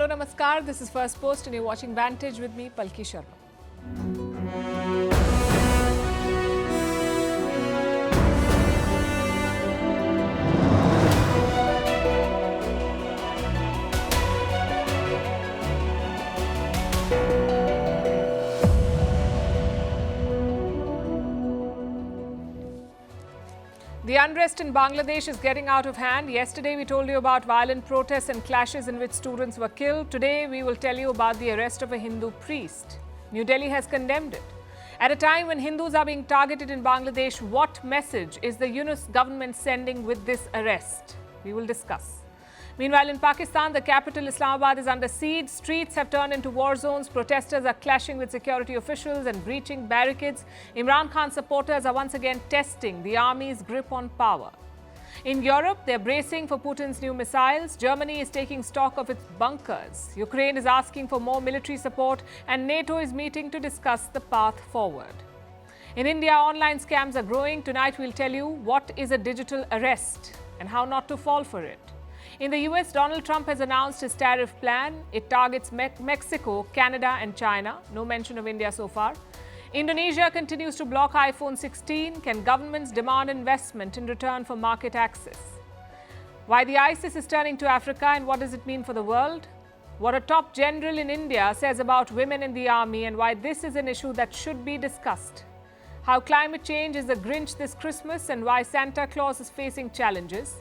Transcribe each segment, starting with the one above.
Hello, Namaskar. This is Firstpost and you're watching Vantage with me, Palki Sharma. The unrest in Bangladesh is getting out of hand. Yesterday, we told you about violent protests and clashes in which students were killed. Today, we will tell you about the arrest of a Hindu priest. New Delhi has condemned it. At a time when Hindus are being targeted in Bangladesh, what message is the Yunus government sending with this arrest? We will discuss. Meanwhile, in Pakistan, the capital Islamabad is under siege. Streets have turned into war zones. Protesters are clashing with security officials and breaching barricades. Imran Khan supporters are once again testing the army's grip on power. In Europe, they're bracing for Putin's new missiles. Germany is taking stock of its bunkers. Ukraine is asking for more military support, and NATO is meeting to discuss the path forward. In India, online scams are growing. Tonight, we'll tell you what is a digital arrest and how not to fall for it. In the US, Donald Trump has announced his tariff plan. It targets Mexico, Canada and China. No mention of India so far. Indonesia continues to block iPhone 16. Can governments demand investment in return for market access? Why the ISIS is turning to Africa and what does it mean for the world? What a top general in India says about women in the army and why this is an issue that should be discussed. How climate change is the Grinch this Christmas and why Santa Claus is facing challenges.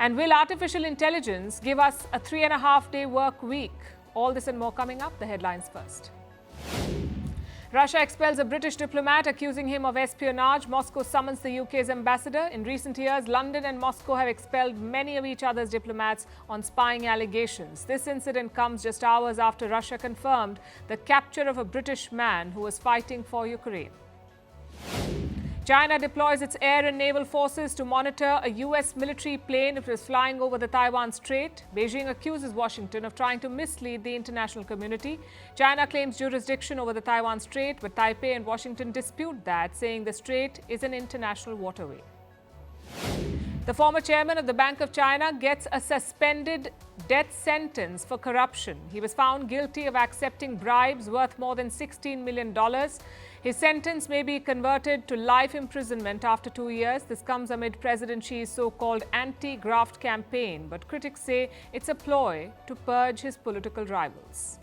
And will artificial intelligence give us a 3.5-day work week? All this and more coming up. The headlines first. Russia expels a British diplomat accusing him of espionage. Moscow summons the UK's ambassador. In recent years, London and Moscow have expelled many of each other's diplomats on spying allegations. This incident comes just hours after Russia confirmed the capture of a British man who was fighting for Ukraine. China deploys its air and naval forces to monitor a US military plane that was flying over the Taiwan Strait. Beijing accuses Washington of trying to mislead the international community. China claims jurisdiction over the Taiwan Strait, but Taipei and Washington dispute that, saying the strait is an international waterway. The former chairman of the Bank of China gets a suspended death sentence for corruption. He was found guilty of accepting bribes worth more than $16 million. His sentence may be converted to life imprisonment after 2 years. This comes amid President Xi's so-called anti-graft campaign, but critics say it's a ploy to purge his political rivals.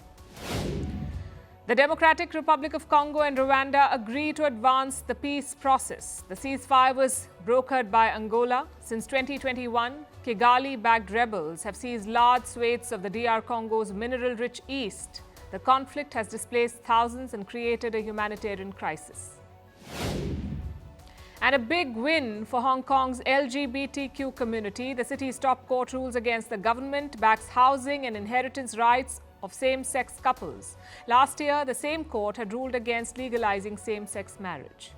The Democratic Republic of Congo and Rwanda agree to advance the peace process. The ceasefire was brokered by Angola. Since 2021, Kigali-backed rebels have seized large swathes of the DR Congo's mineral-rich east. The conflict has displaced thousands and created a humanitarian crisis. And a big win for Hong Kong's LGBTQ community. The city's top court rules against the government backs housing and inheritance rights of same-sex couples. Last year, the same court had ruled against legalizing same-sex marriage.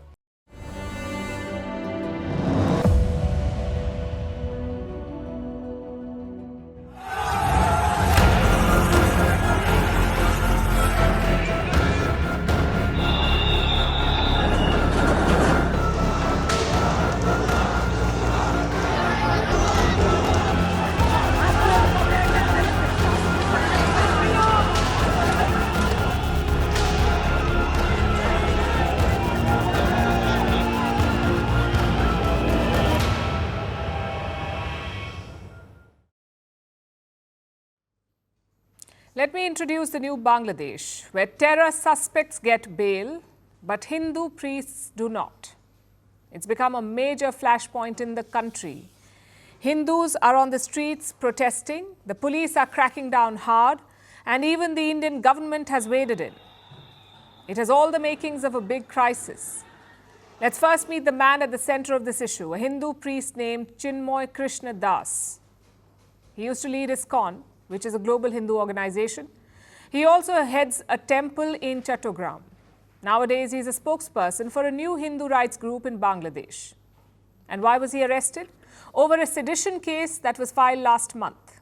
Let me introduce the new Bangladesh, where terror suspects get bail, but Hindu priests do not. It's become a major flashpoint in the country. Hindus are on the streets protesting, the police are cracking down hard, and even the Indian government has waded in. It has all the makings of a big crisis. Let's first meet the man at the center of this issue, a Hindu priest named Chinmoy Krishna Das. He used to lead ISKCON, which is a global Hindu organization. He also heads a temple in Chattogram. Nowadays, he is a spokesperson for a new Hindu rights group in Bangladesh. And why was he arrested? Over a sedition case that was filed last month.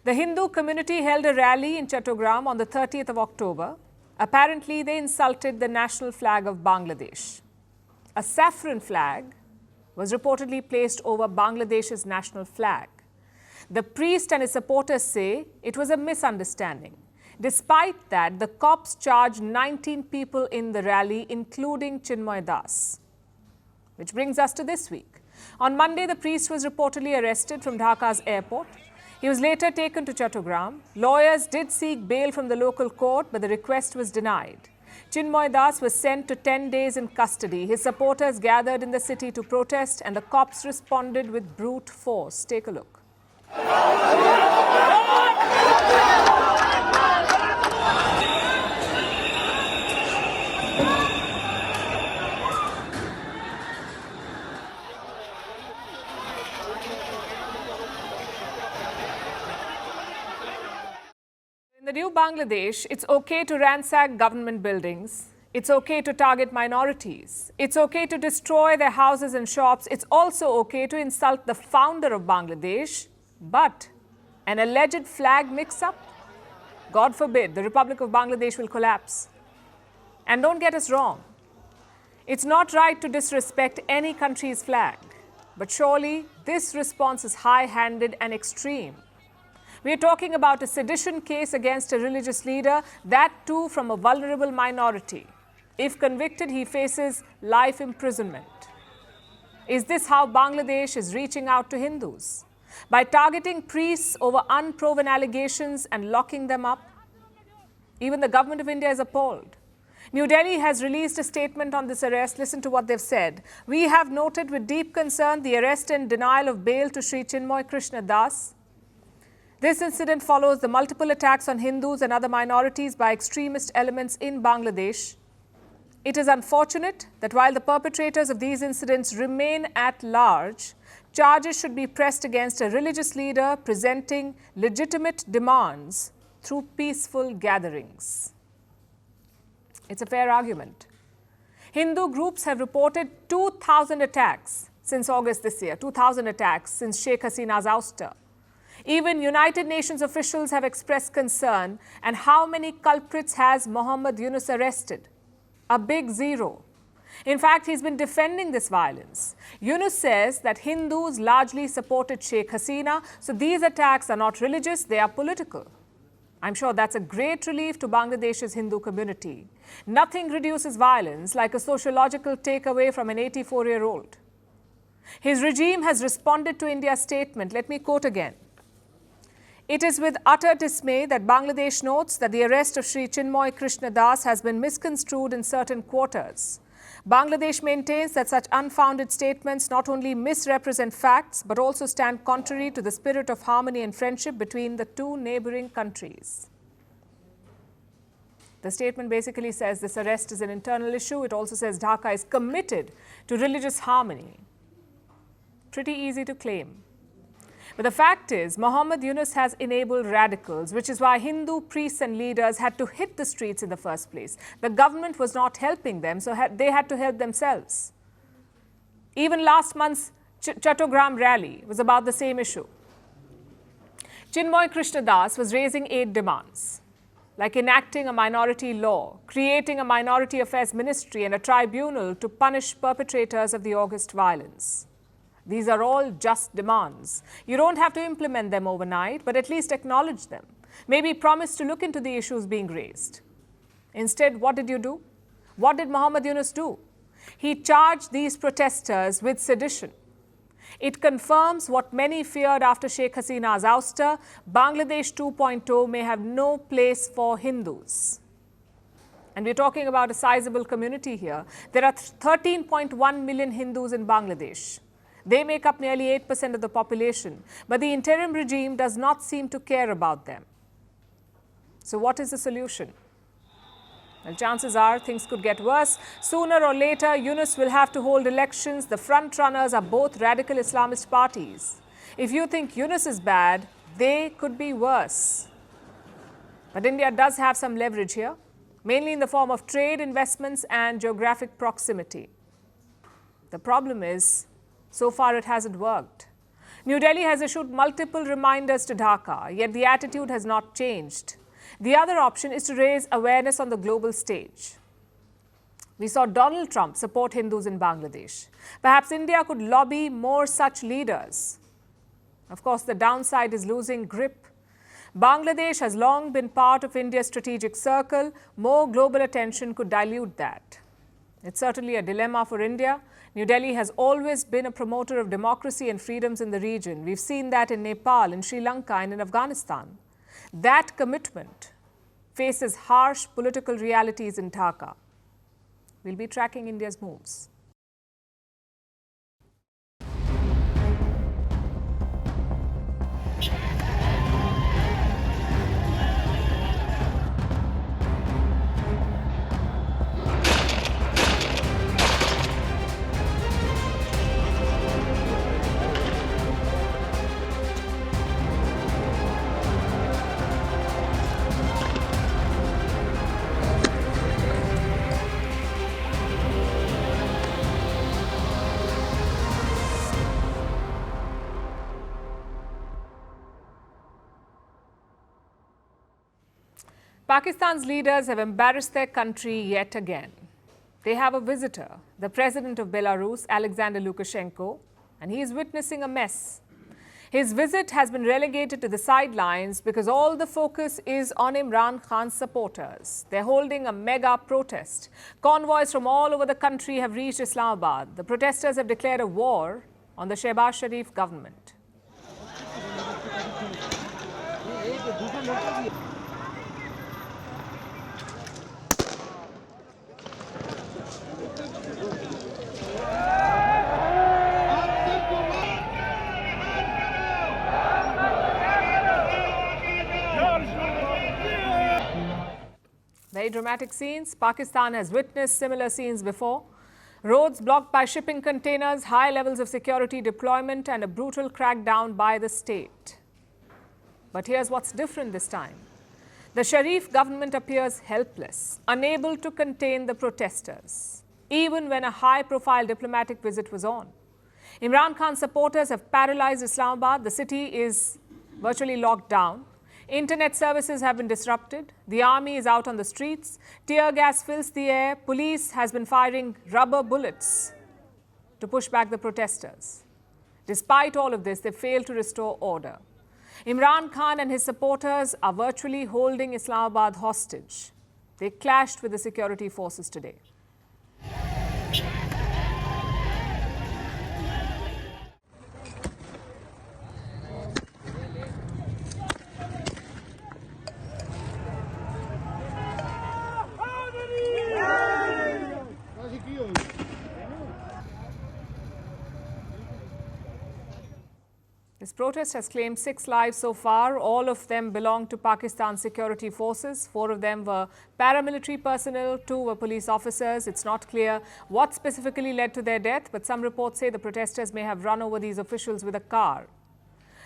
The Hindu community held a rally in Chattogram on the 30th of October. Apparently, they insulted the national flag of Bangladesh. A saffron flag was reportedly placed over Bangladesh's national flag. The priest and his supporters say it was a misunderstanding. Despite that, the cops charged 19 people in the rally, including Chinmoy Das. Which brings us to this week. On Monday, the priest was reportedly arrested from Dhaka's airport. He was later taken to Chattogram. Lawyers did seek bail from the local court, but the request was denied. Chinmoy Das was sent to 10 days in custody. His supporters gathered in the city to protest, and the cops responded with brute force. Take a look. In the new Bangladesh, it's okay to ransack government buildings. It's okay to target minorities. It's okay to destroy their houses and shops. It's also okay to insult the founder of Bangladesh. But an alleged flag mix-up? God forbid, the Republic of Bangladesh will collapse. And don't get us wrong. It's not right to disrespect any country's flag. But surely, this response is high-handed and extreme. We are talking about a sedition case against a religious leader, that too from a vulnerable minority. If convicted, he faces life imprisonment. Is this how Bangladesh is reaching out to Hindus? By targeting priests over unproven allegations and locking them up? Even the government of India is appalled. New Delhi has released a statement on this arrest. Listen to what they've said. We have noted with deep concern the arrest and denial of bail to Sri Chinmoy Krishna Das. This incident follows the multiple attacks on Hindus and other minorities by extremist elements in Bangladesh. It is unfortunate that while the perpetrators of these incidents remain at large, charges should be pressed against a religious leader presenting legitimate demands through peaceful gatherings. It's a fair argument. Hindu groups have reported 2,000 attacks since August this year, 2,000 attacks since Sheikh Hasina's ouster. Even United Nations officials have expressed concern. And how many culprits has Mohammed Yunus arrested? A big zero. In fact, he's been defending this violence. Yunus says that Hindus largely supported Sheikh Hasina, so these attacks are not religious, they are political. I'm sure that's a great relief to Bangladesh's Hindu community. Nothing reduces violence like a sociological takeaway from an 84-year-old. His regime has responded to India's statement. Let me quote again. It is with utter dismay that Bangladesh notes that the arrest of Sri Chinmoy Krishna Das has been misconstrued in certain quarters. Bangladesh maintains that such unfounded statements not only misrepresent facts, but also stand contrary to the spirit of harmony and friendship between the two neighboring countries. The statement basically says this arrest is an internal issue. It also says Dhaka is committed to religious harmony. Pretty easy to claim. But the fact is, Mohammed Yunus has enabled radicals, which is why Hindu priests and leaders had to hit the streets in the first place. The government was not helping them, so they had to help themselves. Even last month's Chattogram rally was about the same issue. Chinmoy Krishna Das was raising 8 demands, like enacting a minority law, creating a minority affairs ministry and a tribunal to punish perpetrators of the August violence. These are all just demands. You don't have to implement them overnight, but at least acknowledge them. Maybe promise to look into the issues being raised. Instead, what did you do? What did Mohammed Yunus do? He charged these protesters with sedition. It confirms what many feared after Sheikh Hasina's ouster. Bangladesh 2.0 may have no place for Hindus. And we're talking about a sizable community here. There are 13.1 million Hindus in Bangladesh. They make up nearly 8% of the population, but the interim regime does not seem to care about them. So what is the solution? Well, chances are things could get worse. Sooner or later, Yunus will have to hold elections. The front runners are both radical Islamist parties. If you think Yunus is bad, they could be worse. But India does have some leverage here, mainly in the form of trade, investments, and geographic proximity. The problem is, so far, it hasn't worked. New Delhi has issued multiple reminders to Dhaka, yet the attitude has not changed. The other option is to raise awareness on the global stage. We saw Donald Trump support Hindus in Bangladesh. Perhaps India could lobby more such leaders. Of course, the downside is losing grip. Bangladesh has long been part of India's strategic circle. More global attention could dilute that. It's certainly a dilemma for India. New Delhi has always been a promoter of democracy and freedoms in the region. We've seen that in Nepal, in Sri Lanka, and in Afghanistan. That commitment faces harsh political realities in Dhaka. We'll be tracking India's moves. Pakistan's leaders have embarrassed their country yet again. They have a visitor, the president of Belarus, Alexander Lukashenko, and he is witnessing a mess. His visit has been relegated to the sidelines because all the focus is on Imran Khan's supporters. They're holding a mega protest. Convoys from all over the country have reached Islamabad. The protesters have declared a war on the Shehbaz Sharif government. Very dramatic scenes. Pakistan has witnessed similar scenes before. Roads blocked by shipping containers, high levels of security deployment, and a brutal crackdown by the state. But here's what's different this time. The Sharif government appears helpless, unable to contain the protesters, even when a high-profile diplomatic visit was on. Imran Khan's supporters have paralyzed Islamabad. The city is virtually locked down. Internet services have been disrupted. The army is out on the streets. Tear gas fills the air. Police has been firing rubber bullets to push back the protesters. Despite all of this, they failed to restore order. Imran Khan and his supporters are virtually holding Islamabad hostage. They clashed with the security forces today. This protest has claimed 6 lives so far. All of them belong to Pakistan security forces. 4 of them were paramilitary personnel, 2 were police officers. It's not clear what specifically led to their death, but some reports say the protesters may have run over these officials with a car.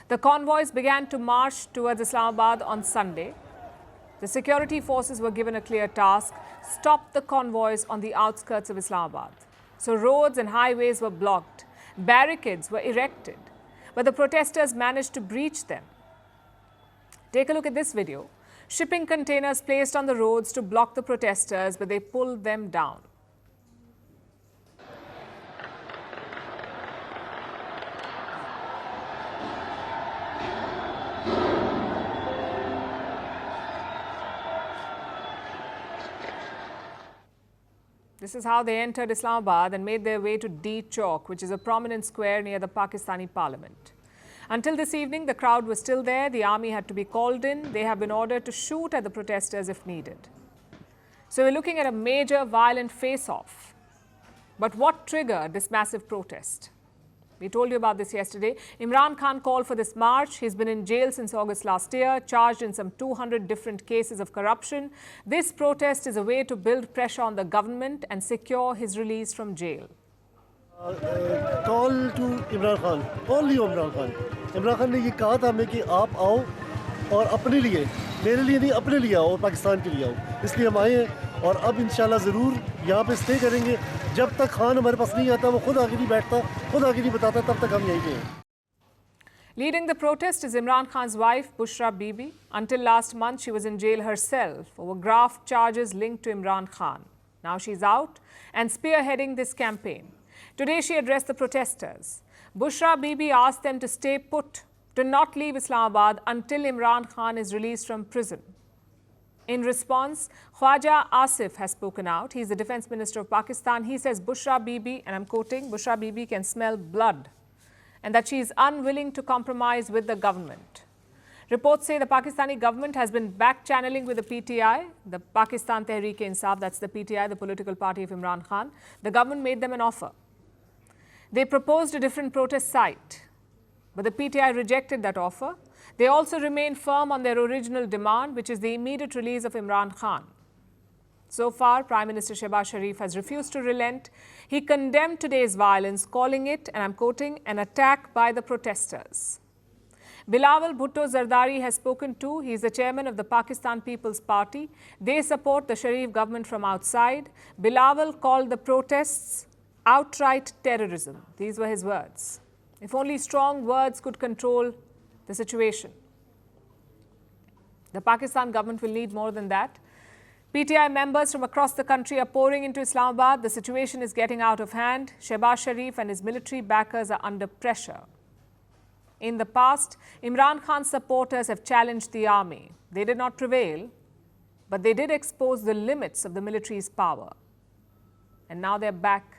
The convoys began to march towards Islamabad on Sunday. The security forces were given a clear task: stop the convoys on the outskirts of Islamabad. So roads and highways were blocked. Barricades were erected. But the protesters managed to breach them. Take a look at this video. Shipping containers placed on the roads to block the protesters, but they pulled them down. This is how they entered Islamabad and made their way to D Chowk, which is a prominent square near the Pakistani parliament. Until this evening, the crowd was still there. The army had to be called in. They have been ordered to shoot at the protesters if needed. So we're looking at a major violent face-off. But what triggered this massive protest? We told you about this yesterday. Imran Khan called for this march. He's been in jail since August last year, charged in some 200 different cases of corruption. This protest is a way to build pressure on the government and secure his release from jail. Call to Imran Khan, only Imran Khan. Imran Khan ने ये कहा था हमें कि आप आओ और अपने लिए, मेरे लिए नहीं, अपने लिए आओ और पाकिस्तान के लिए आओ. इसलिए हम आए हैं और अब इंशाल्लाह ज़रूर यहाँ पे स्टे करेंगे. जब तक खान हमारे पास नहीं आता, वो खुद आगे नहीं बैठता, खुद आगे नहीं बताता, तब तक हम यहीं पे हैं. Leading the protest is Imran Khan's wife, Bushra Bibi. Until last month, she was in jail herself over graft charges linked to Imran Khan. Now she's out and spearheading this campaign. Today, she addressed the protesters. Bushra Bibi asked them to stay put, to not leave Islamabad until Imran Khan is released from prison. In response, Khwaja Asif has spoken out. He's the Defence Minister of Pakistan. He says Bushra Bibi, and I'm quoting, Bushra Bibi can smell blood and that she is unwilling to compromise with the government. Reports say the Pakistani government has been back-channeling with the PTI, the Pakistan Tehreek-e-Insaf, that's the PTI, the political party of Imran Khan. The government made them an offer. They proposed a different protest site, but the PTI rejected that offer. They also remain firm on their original demand, which is the immediate release of Imran Khan. So far, Prime Minister Shehbaz Sharif has refused to relent. He condemned today's violence, calling it, and I'm quoting, an attack by the protesters. Bilawal Bhutto Zardari has spoken too. He is the chairman of the Pakistan People's Party. They support the Sharif government from outside. Bilawal called the protests outright terrorism. These were his words. If only strong words could control the situation. The Pakistan government will need more than that. PTI members from across the country are pouring into Islamabad. The situation is getting out of hand. Shehbaz Sharif and his military backers are under pressure. In the past, Imran Khan's supporters have challenged the army. They did not prevail, but they did expose the limits of the military's power. And now they're back,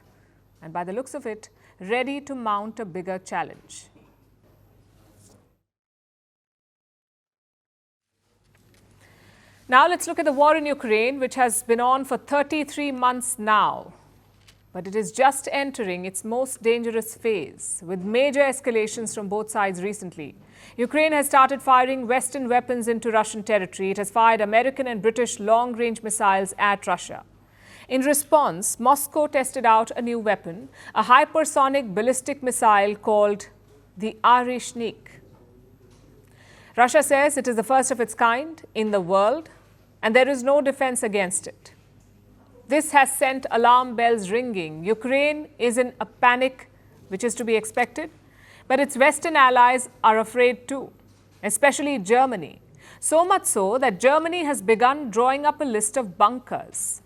and by the looks of it, ready to mount a bigger challenge. Now let's look at the war in Ukraine, which has been on for 33 months now. But it is just entering its most dangerous phase, with major escalations from both sides recently. Ukraine has started firing Western weapons into Russian territory. It has fired American and British long-range missiles at Russia. In response, Moscow tested out a new weapon, a hypersonic ballistic missile called the Arishnik. Russia says it is the first of its kind in the world, and there is no defense against it. This has sent alarm bells ringing. Ukraine is in a panic, which is to be expected, but its Western allies are afraid too, especially Germany. So much so that Germany has begun drawing up a list of bunkers.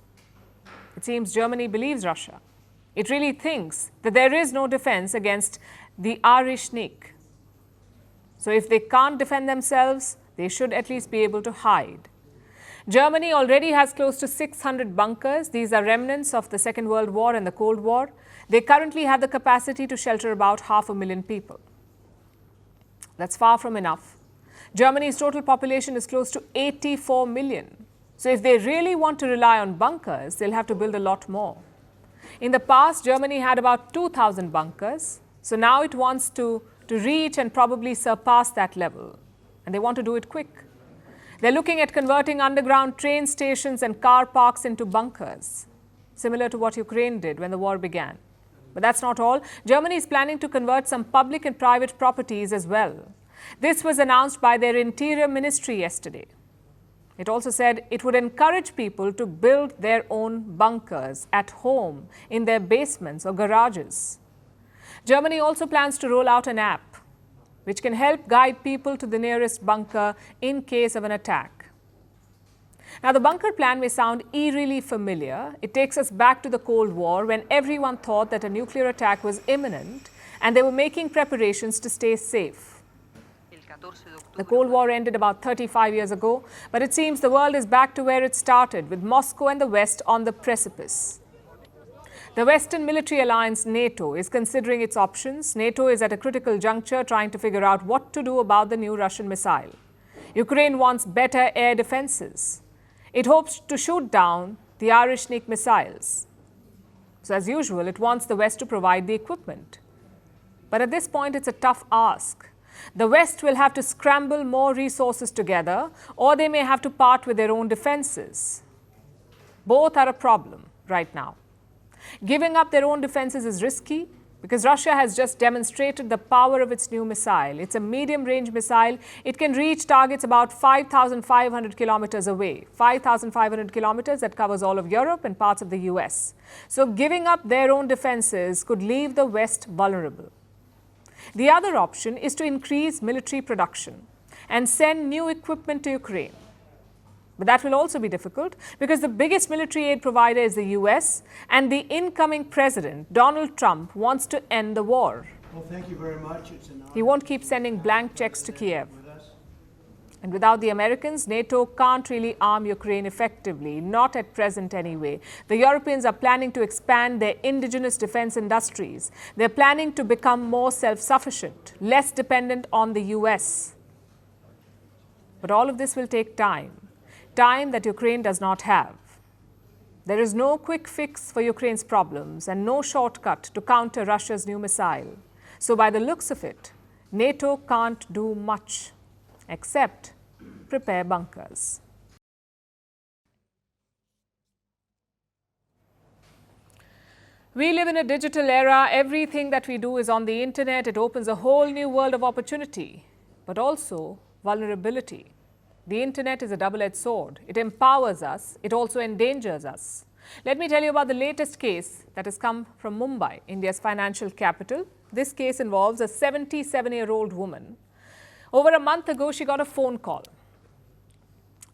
It seems Germany believes Russia. It really thinks that there is no defense against the Arishnik. So if they can't defend themselves, they should at least be able to hide. Germany already has close to 600 bunkers. These are remnants of the Second World War and the Cold War. They currently have the capacity to shelter about 500,000 people. That's far from enough. Germany's total population is close to 84 million. So if they really want to rely on bunkers, they'll have to build a lot more. In the past, Germany had about 2,000 bunkers. So now it wants to reach and probably surpass that level. And they want to do it quick. They're looking at converting underground train stations and car parks into bunkers, similar to what Ukraine did when the war began. But that's not all. Germany is planning to convert some public and private properties as well. This was announced by their Interior Ministry yesterday. It also said it would encourage people to build their own bunkers at home, in their basements or garages. Germany also plans to roll out an app which can help guide people to the nearest bunker in case of an attack. Now, the bunker plan may sound eerily familiar. It takes us back to the Cold War, when everyone thought that a nuclear attack was imminent and they were making preparations to stay safe. The Cold War ended about 35 years ago, but it seems the world is back to where it started, with Moscow and the West on the precipice. The Western military alliance NATO is considering its options. NATO is at a critical juncture, trying to figure out what to do about the new Russian missile. Ukraine wants better air defenses. It hopes to shoot down the Arishnik missiles. So as usual, it wants the West to provide the equipment. But at this point, it's a tough ask. The West will have to scramble more resources together, or they may have to part with their own defenses. Both are a problem right now. Giving up their own defenses is risky because Russia has just demonstrated the power of its new missile. It's a medium-range missile. It can reach targets about 5,500 kilometers away. 5,500 kilometers, that covers all of Europe and parts of the US. So giving up their own defenses could leave the West vulnerable. The other option is to increase military production and send new equipment to Ukraine. But that will also be difficult because the biggest military aid provider is the US, and the incoming president, Donald Trump, wants to end the war. Well, thank you very much. It's an honor. He won't keep sending blank checks to Kiev. And without the Americans, NATO can't really arm Ukraine effectively, not at present anyway. The Europeans are planning to expand their indigenous defense industries. They're planning to become more self-sufficient, less dependent on the US. But all of this will take time that Ukraine does not have. There is no quick fix for Ukraine's problems and no shortcut to counter Russia's new missile. So by the looks of it, NATO can't do much except prepare bunkers. We live in a digital era. Everything that we do is on the internet. It opens a whole new world of opportunity, but also vulnerability. The internet is a double-edged sword. It empowers us. It also endangers us. Let me tell you about the latest case that has come from Mumbai, India's financial capital. This case involves a 77-year-old woman. Over a month ago, she got a phone call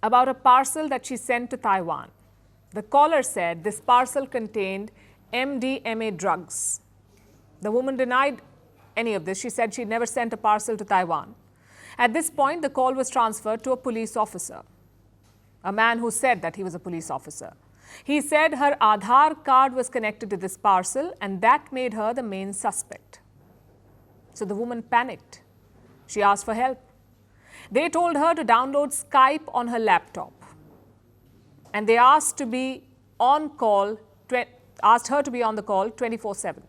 about a parcel that she sent to Taiwan. The caller said this parcel contained MDMA drugs. The woman denied any of this. She said she'd never sent a parcel to Taiwan. At this point, the call was transferred to a police officer, a man who said that he was a police officer. He said her Aadhaar card was connected to this parcel and that made her the main suspect. So the woman panicked. She asked for help. They told her to download Skype on her laptop. And they asked her to be on the call 24/7.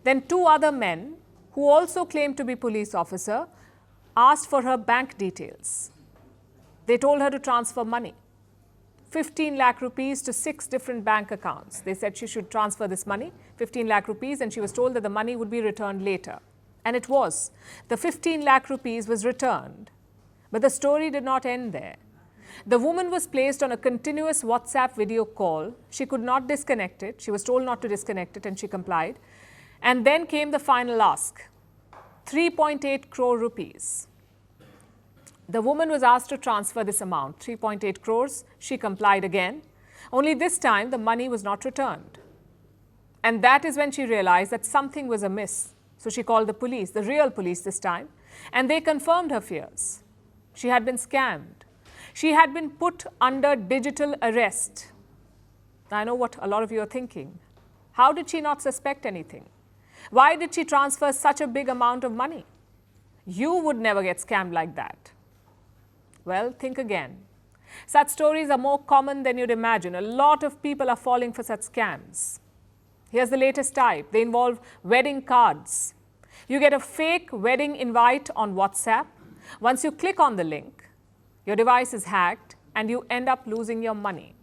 Then two other men, who also claimed to be police officer, asked for her bank details. They told her to transfer money, 15 lakh rupees to 6 different bank accounts. They said she should transfer this money, 15 lakh rupees, and she was told that the money would be returned later. And it was. The 15 lakh rupees was returned. But the story did not end there. The woman was placed on a continuous WhatsApp video call. She could not disconnect it. She was told not to disconnect it and she complied. And then came the final ask, 3.8 crore rupees. The woman was asked to transfer this amount, 3.8 crores. She complied again. Only this time the money was not returned. And that is when she realized that something was amiss. So she called the police, the real police this time, and they confirmed her fears. She had been scammed. She had been put under digital arrest. I know what a lot of you are thinking. How did she not suspect anything? Why did she transfer such a big amount of money? You would never get scammed like that. Well, think again. Such stories are more common than you'd imagine. A lot of people are falling for such scams. Here's the latest type. They involve wedding cards. You get a fake wedding invite on WhatsApp. Once you click on the link, your device is hacked and you end up losing your money.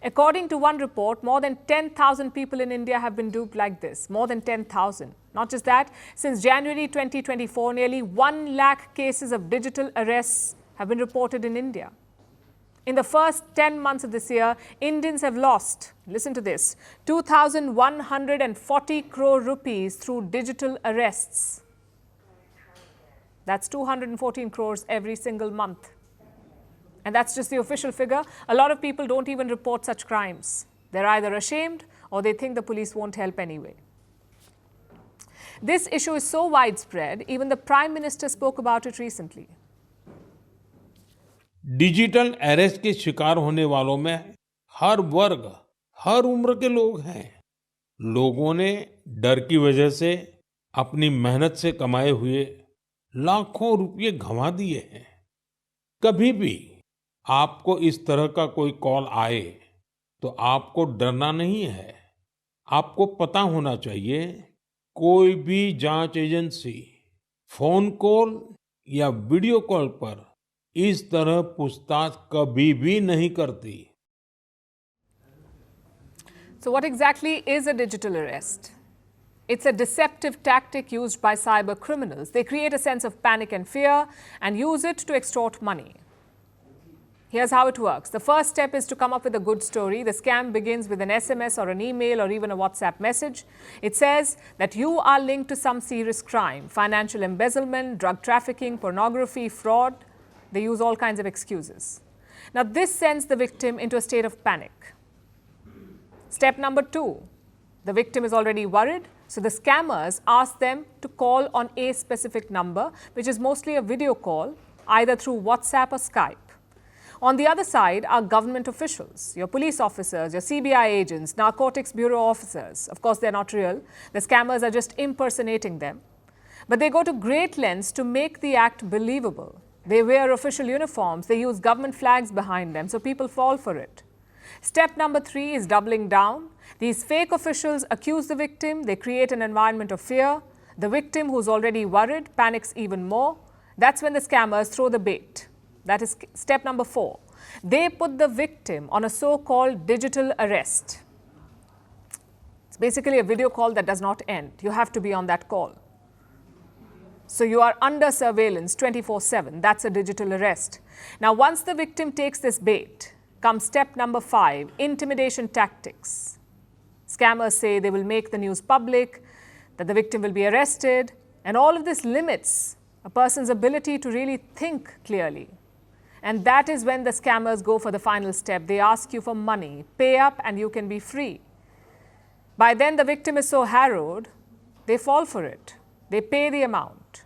According to one report, more than 10,000 people in India have been duped like this. More than 10,000. Not just that, since January 2024, nearly 1 lakh cases of digital arrests have been reported in India. In the first 10 months of this year, Indians have lost, listen to this, 2,140 crore rupees through digital arrests. That's 214 crores every single month. And that's just the official figure. A lot of people don't even report such crimes. They're either ashamed or they think the police won't help anyway. This issue is so widespread, even the Prime Minister spoke about it recently. Digital arrest के शिकार होने वालों में हर वर्ग, हर उम्र के लोग हैं। लोगों ने डर की वजह से अपनी मेहनत से कमाए हुए लाखों रुपए गंवा दिए हैं। कभी भी आपको इस तरह का कोई कॉल आए तो आपको डरना नहीं है। आपको पता होना चाहिए, कोई भी जांच एजेंसी फोन कॉल या वीडियो कॉल पर इस तरह पूछताछ कभी भी नहीं करती। So what exactly is a digital arrest? It's a deceptive tactic used by cyber criminals. They create a sense of panic and fear and use it to extort money. Here's how it works. The first step is to come up with a good story. The scam begins with an SMS or an email or even a WhatsApp message. It says that you are linked to some serious crime, financial embezzlement, drug trafficking, pornography, fraud. They use all kinds of excuses. Now, this sends the victim into a state of panic. Step number 2, the victim is already worried, So the scammers ask them to call on a specific number, which is mostly a video call, either through WhatsApp or Skype. On the other side are government officials, your police officers, your CBI agents, narcotics bureau officers. Of course, they're not real. The scammers are just impersonating them. But they go to great lengths to make the act believable. They wear official uniforms, they use government flags behind them, so people fall for it. Step number 3 is doubling down. These fake officials accuse the victim, they create an environment of fear. The victim, who's already worried, panics even more. That's when the scammers throw the bait. That is step number 4. They put the victim on a so-called digital arrest. It's basically a video call that does not end. You have to be on that call. So you are under surveillance 24/7. That's a digital arrest. Now, once the victim takes this bait, comes step number 5, intimidation tactics. Scammers say they will make the news public, that the victim will be arrested, and all of this limits a person's ability to really think clearly. And that is when the scammers go for the final step. They ask you for money, pay up and you can be free. By then the victim is so harrowed, they fall for it. They pay the amount.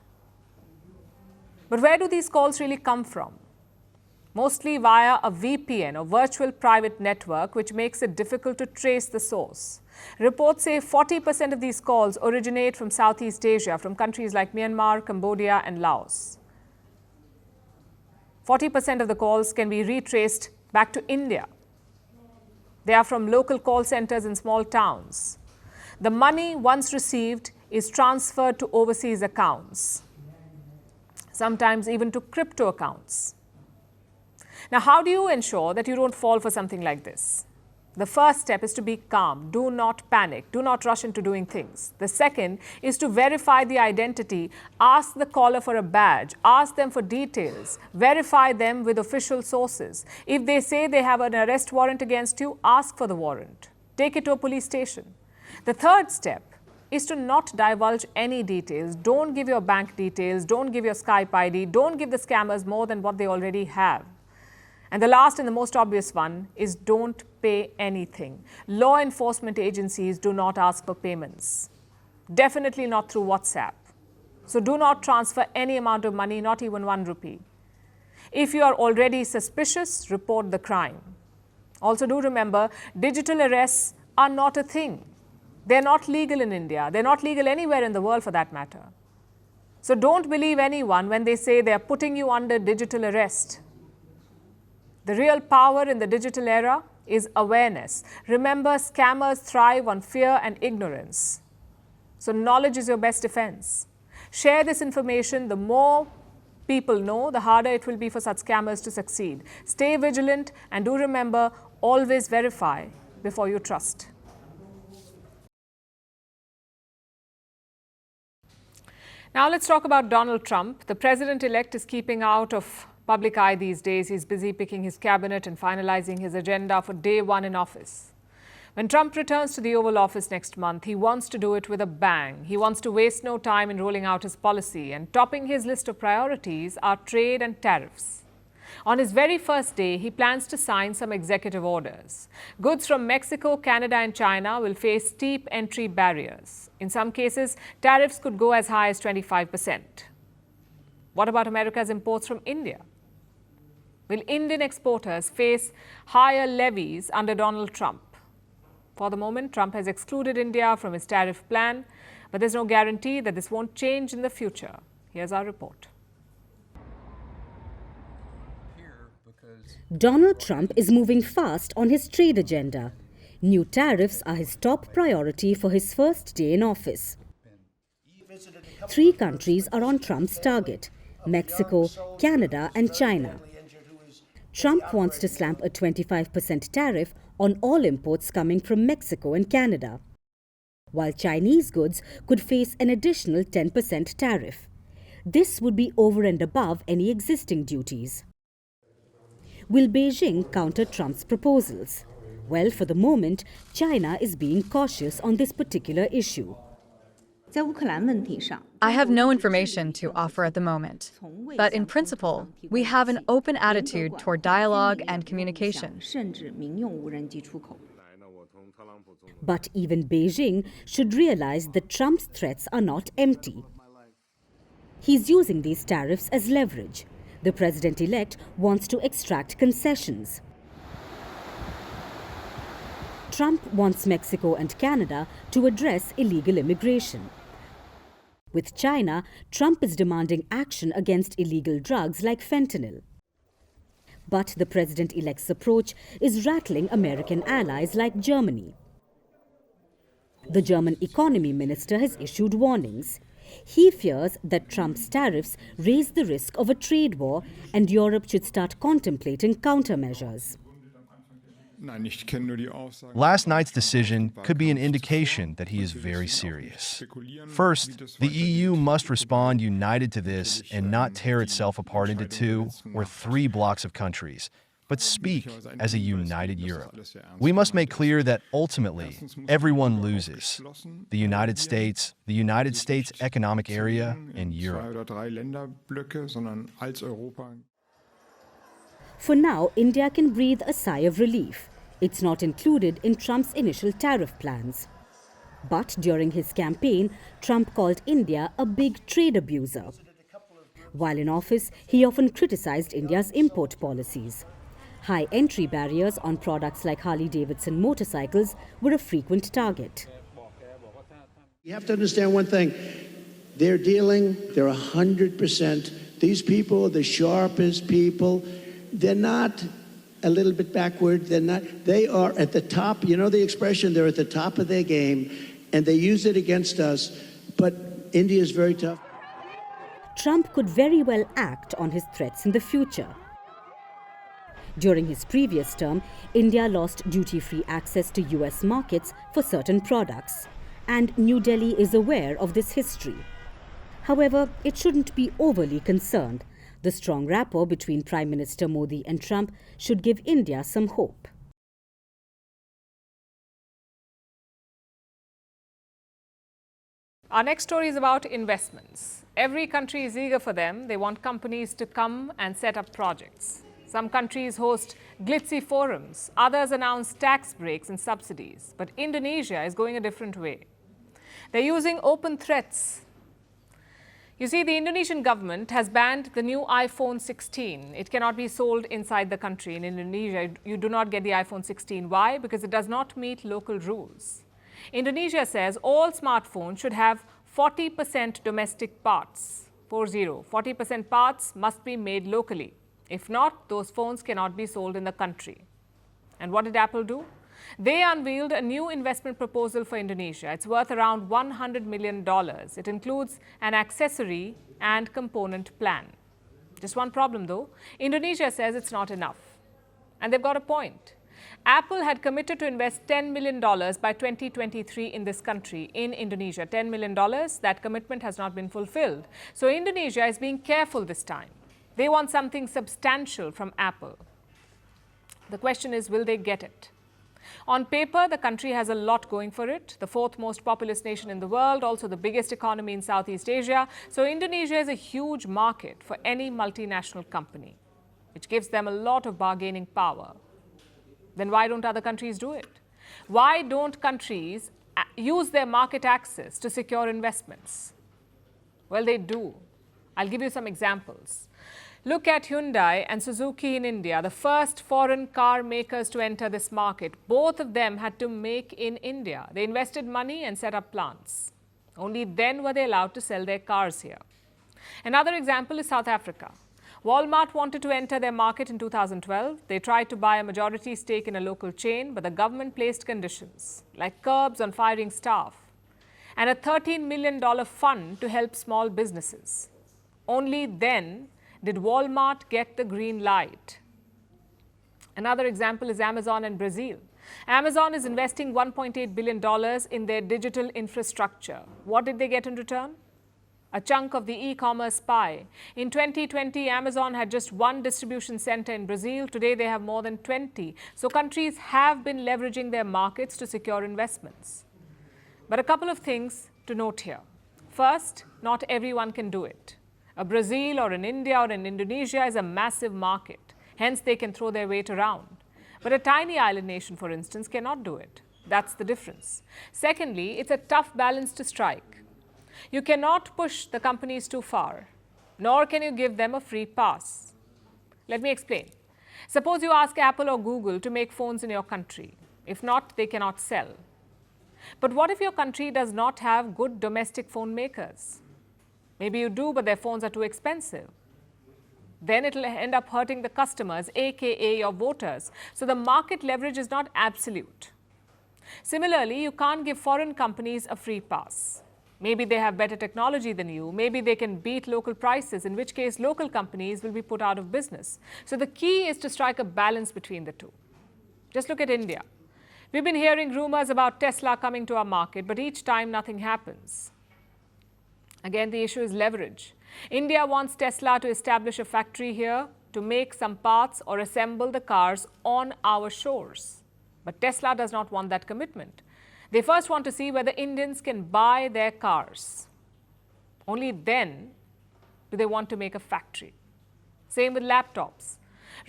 But where do these calls really come from? Mostly via a VPN or virtual private network, which makes it difficult to trace the source. Reports say 40% of these calls originate from Southeast Asia, from countries like Myanmar, Cambodia and Laos. 40% of the calls can be retraced back to India. They are from local call centers in small towns. The money, once received, is transferred to overseas accounts, sometimes even to crypto accounts. Now, how do you ensure that you don't fall for something like this? The first step is to be calm. Do not panic. Do not rush into doing things. The second is to verify the identity. Ask the caller for a badge. Ask them for details. Verify them with official sources. If they say they have an arrest warrant against you, ask for the warrant. Take it to a police station. The third step is to not divulge any details. Don't give your bank details. Don't give your Skype ID. Don't give the scammers more than what they already have. And the last and the most obvious one is don't pay anything. Law enforcement agencies do not ask for payments. Definitely not through WhatsApp. So do not transfer any amount of money, not even 1 rupee. If you are already suspicious, report the crime. Also do remember, digital arrests are not a thing. They're not legal in India. They're not legal anywhere in the world for that matter. So don't believe anyone when they say they're putting you under digital arrest. The real power in the digital era is awareness. Remember, scammers thrive on fear and ignorance. So knowledge is your best defense. Share this information. The more people know, the harder it will be for such scammers to succeed. Stay vigilant and do remember, always verify before you trust. Now let's talk about Donald Trump. The president-elect is keeping out of public eye these days. He's busy picking his cabinet and finalizing his agenda for day 1 in office. When Trump returns to the Oval Office next month, he wants to do it with a bang. He wants to waste no time in rolling out his policy, and topping his list of priorities are trade and tariffs. On his very first day, he plans to sign some executive orders. Goods from Mexico, Canada and China will face steep entry barriers. In some cases, tariffs could go as high as 25%. What about America's imports from India? Will Indian exporters face higher levies under Donald Trump? For the moment, Trump has excluded India from his tariff plan, but there's no guarantee that this won't change in the future. Here's our report. Donald Trump is moving fast on his trade agenda. New tariffs are his top priority for his first day in office. 3 countries are on Trump's target: Mexico, Canada and China. Trump wants to stamp a 25% tariff on all imports coming from Mexico and Canada, while Chinese goods could face an additional 10% tariff. This would be over and above any existing duties. Will Beijing counter Trump's proposals? Well, for the moment, China is being cautious on this particular issue. I have no information to offer at the moment, but in principle, we have an open attitude toward dialogue and communication. But even Beijing should realize that Trump's threats are not empty. He's using these tariffs as leverage. The president-elect wants to extract concessions. Trump wants Mexico and Canada to address illegal immigration. With China, Trump is demanding action against illegal drugs like fentanyl. But the president-elect's approach is rattling American allies like Germany. The German economy minister has issued warnings. He fears that Trump's tariffs raise the risk of a trade war and Europe should start contemplating countermeasures. Last night's decision could be an indication that he is very serious. First, the EU must respond united to this and not tear itself apart into 2 or 3 blocks of countries, but speak as a united Europe. We must make clear that ultimately everyone loses: the United States Economic Area, and Europe. For now, India can breathe a sigh of relief. It's not included in Trump's initial tariff plans. But during his campaign, Trump called India a big trade abuser. While in office, he often criticized India's import policies. High entry barriers on products like Harley-Davidson motorcycles were a frequent target. You have to understand one thing. They're 100%. These people are the sharpest people. They're not a little bit backward. They are at the top. You know the expression, they're at the top of their game, and they use it against us. But India is very tough. Trump could very well act on his threats in the future. During his previous term, India lost duty-free access to US markets for certain products, and New Delhi is aware of this history. However, it shouldn't be overly concerned. The strong rapport between Prime Minister Modi and Trump should give India some hope. Our next story is about investments. Every country is eager for them. They want companies to come and set up projects. Some countries host glitzy forums. Others announce tax breaks and subsidies. But Indonesia is going a different way. They're using open threats. You see, the Indonesian government has banned the new iPhone 16. It cannot be sold inside the country. In Indonesia, you do not get the iPhone 16. Why? Because it does not meet local rules. Indonesia says all smartphones should have 40% domestic parts. 40% parts must be made locally. If not, those phones cannot be sold in the country. And what did Apple do? They unveiled a new investment proposal for Indonesia. It's worth around $100 million. It includes an accessory and component plan. Just one problem though, Indonesia says it's not enough. And they've got a point. Apple had committed to invest $10 million by 2023 in this country, in Indonesia. $10 million, that commitment has not been fulfilled. So Indonesia is being careful this time. They want something substantial from Apple. The question is, will they get it? On paper, the country has a lot going for it. The 4th most populous nation in the world, also the biggest economy in Southeast Asia. So Indonesia is a huge market for any multinational company, which gives them a lot of bargaining power. Then why don't other countries do it? Why don't countries use their market access to secure investments? Well, they do. I'll give you some examples. Look at Hyundai and Suzuki in India, the first foreign car makers to enter this market. Both of them had to make in India. They invested money and set up plants. Only then were they allowed to sell their cars here. Another example is South Africa. Walmart wanted to enter their market in 2012. They tried to buy a majority stake in a local chain, but the government placed conditions, like curbs on firing staff and a $13 million fund to help small businesses. Only then did Walmart get the green light. Another example is Amazon and Brazil. Amazon is investing $1.8 billion in their digital infrastructure. What did they get in return? A chunk of the e-commerce pie. In 2020, Amazon had just one distribution center in Brazil. Today, they have more than 20. So countries have been leveraging their markets to secure investments. But a couple of things to note here. First, not everyone can do it. A Brazil or an India or an Indonesia is a massive market. Hence, they can throw their weight around. But a tiny island nation, for instance, cannot do it. That's the difference. Secondly, it's a tough balance to strike. You cannot push the companies too far, nor can you give them a free pass. Let me explain. Suppose you ask Apple or Google to make phones in your country. If not, they cannot sell. But what if your country does not have good domestic phone makers? Maybe you do, but their phones are too expensive. Then it will end up hurting the customers, aka your voters. So the market leverage is not absolute. Similarly, you can't give foreign companies a free pass. Maybe they have better technology than you. Maybe they can beat local prices, in which case local companies will be put out of business. So the key is to strike a balance between the two. Just look at India. We've been hearing rumors about Tesla coming to our market, but each time nothing happens. Again, the issue is leverage. India wants Tesla to establish a factory here to make some parts or assemble the cars on our shores. But Tesla does not want that commitment. They first want to see whether Indians can buy their cars. Only then do they want to make a factory. Same with laptops.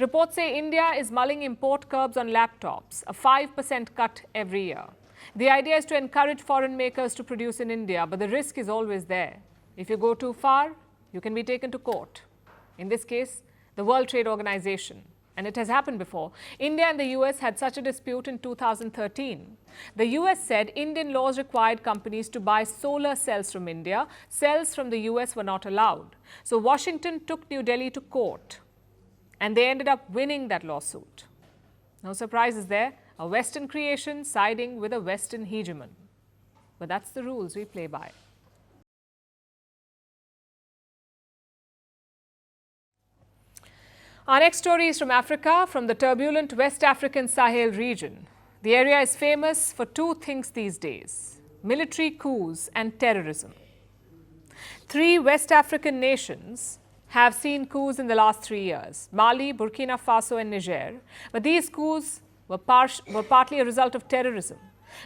Reports say India is mulling import curbs on laptops, a 5% cut every year. The idea is to encourage foreign makers to produce in India, but the risk is always there. If you go too far, you can be taken to court. In this case, the World Trade Organization. And it has happened before. India and the US had such a dispute in 2013. The US said Indian laws required companies to buy solar cells from India. Cells from the US were not allowed. So Washington took New Delhi to court. And they ended up winning that lawsuit. No surprises there. A Western creation siding with a Western hegemon. But that's the rules we play by. Our next story is from Africa, from the turbulent West African Sahel region. The area is famous for two things these days: military coups and terrorism. 3 West African nations have seen coups in the last 3 years: Mali, Burkina Faso and Niger. But these coups were partly a result of terrorism.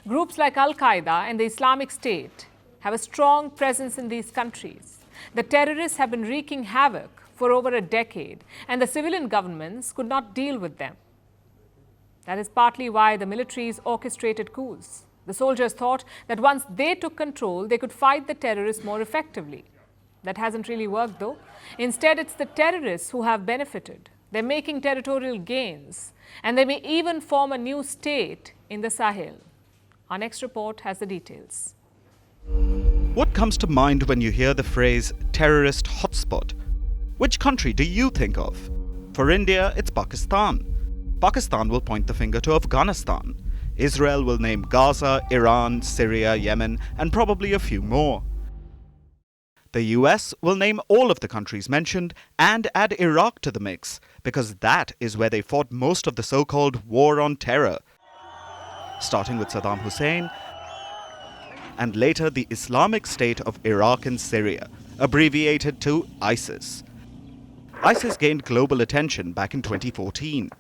Groups like Al-Qaeda and the Islamic State have a strong presence in these countries. The terrorists have been wreaking havoc for over a decade, and the civilian governments could not deal with them. That is partly why the militaries orchestrated coups. The soldiers thought that once they took control, they could fight the terrorists more effectively. That hasn't really worked, though. Instead, it's the terrorists who have benefited. They're making territorial gains, and they may even form a new state in the Sahel. Our next report has the details. What comes to mind when you hear the phrase terrorist hotspot? Which country do you think of? For India, it's Pakistan. Pakistan will point the finger to Afghanistan. Israel will name Gaza, Iran, Syria, Yemen, and probably a few more. The US will name all of the countries mentioned and add Iraq to the mix, because that is where they fought most of the so-called war on terror, starting with Saddam Hussein and later the Islamic State of Iraq and Syria, abbreviated to ISIS. ISIS gained global attention back in 2014.